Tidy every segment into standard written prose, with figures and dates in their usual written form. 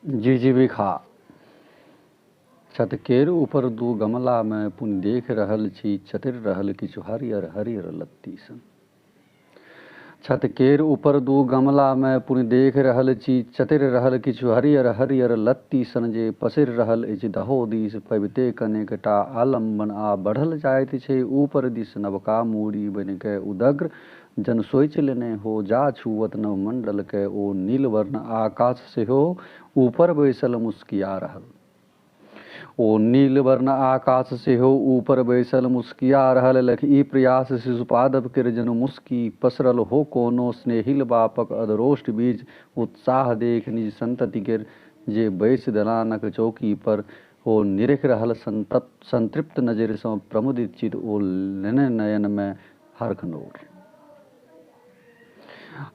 GGB खा छत केर ऊपर दू गमला में पुन देख रहल छी चतिर रहल किछु हरियर हरियर लत्ती सन। छत केर ऊपर दू गमला में पुन देख रहल छी चतिर रहल किछु हरियर हरियर लत्ती सन जे पसरि रहल अछि दहो दिस पबिते कनेकटा आलम्बन आ बढ़ल जाइत छै ऊपर दिस नवका मूड़ी बनि के उदग्र जन सोचि लेने हो जा छुअत नव मंडल के ओ नीलवर्ण आकाश सेहो ऊपर बैसल मुस्किया रहल। ओ नीलवर्ण आकाश सेहो ऊपर बैसल मुस्किया रहल लखी प्रयास शिशुपादप के जनु मुस्की पसरल हो कोनो स्नेहिल बापक अधरोष्ट बीज उत्साह देख निज संतति के जे बैस दलानक चौकी पर ओ निरख रहल संतृप्त नजर सँ प्रमुदित चित ओ लेने नयन में हरखनोर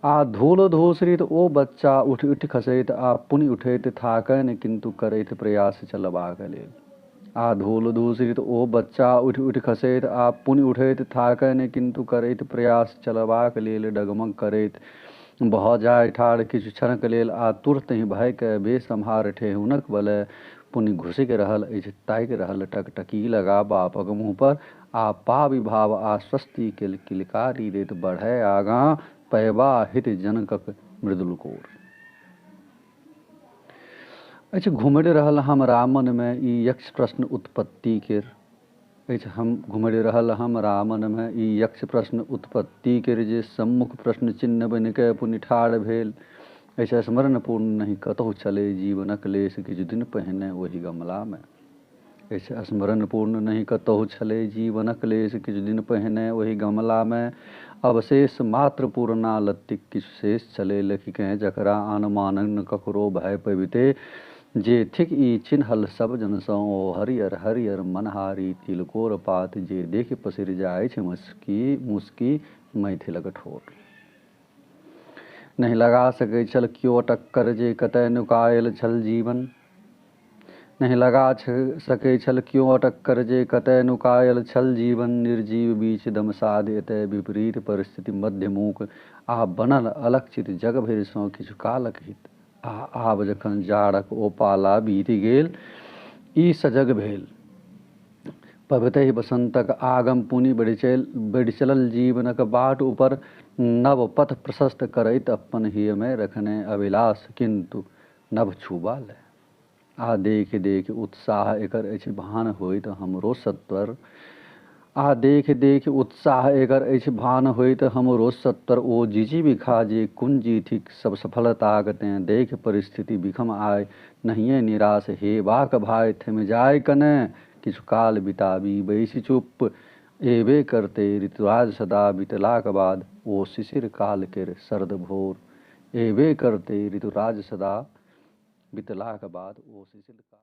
आ धूल धूसरित ओ बच्चा उठ उठ खसैत आ पुनि उठैत थाकैन किंतु करैत प्रयास चलबाक लेल। आ धूल धूसरित ओ बच्चा उठ उठ खसैत आ पुनि उठैत थाकैन किंतु करैत प्रयास चलबाक लेल डगमग करैत भऽ जाय ठाढ़ किछु क्षणक लेल आ तुरत ही भय के बेसम्हार ठेहुनक बले पुनि घुसि रहल अछि ताकि रहल टकटकी लगा बापक मुँह पर आ पा विभाव आ स्वस्ति के किलकारी दैत बढ़ै आगाँ पैबा हित जनकक मृदुल कोर अछि घुमड़ रहल हमरा मन में ई यक्ष प्रश्न उत्पत्ति केर अछि हम घुमड़ रहल हमरा मन में ई यक्ष प्रश्न उत्पत्ति केर जे सम्मुख प्रश्न चिन्ह बनि के पुनि ठाढ़ भेल अछि स्मरण पूर्ण नहीं कतहु चले जीवनक लेश किछु दिन पहिने ओहि गमला में। अछि स्मरण पूर्ण नहीं कतहु छले जीवनक लेश किछु दिन पहिने ओहि गमला में अवशेष मात्र पूर्णा लत्तिक किछु शेष छले लखिकें जकरा आनमान न ककरो भय पबिते जे थिक ई चिन्हल सब जन सँ ओ हरियर हरियर मनहारी तिलकोर पात जे देख पसरि जाय छै मुस्की मुस्की मैथिलक ठोर। नहीं लगा सकै छल कियो टक्कर जे कतय नुकायल छल जीवन। नहीं लगा सकै छल क्यों अटक्कर जे कतय नुकायल छल जीवन निर्जीव बीच दमसाद एतय विपरीत परिस्थिति मध्य मूक आ बनल अलक्षित जग भरि सँ किछु कालक हित आ आब जखन जाड़क ओ पाला बीति गेल ई सजग भेल पबतहि बसंतक आगम पुनि बढ़ि चलल जीवनक बाट ऊपर नव पथ प्रशस्त करैत अपन हिय में रखने अभिलाष किंतु नभ छुबा ले आ देख देख उत्साह एकर अछि भान होइत हमरो सत्वर आ देख देख उत्साह एकर अछि भान होइत हमरो सत्वर ओ जीजीबी खा जे कुंजी थिक सब सफलताक तें देख परिस्थिति विखम आय नहिए निराश हेबाक भाय थम जाय कने किछु काल बिताबी बैसि चुप एबे करते ऋतुराज सदा बितलाक बाद ओ शिशिर काल केर सर्द भोर एबे करते ऋतुराज सदा बितलाक बाद ओ शिशिर काल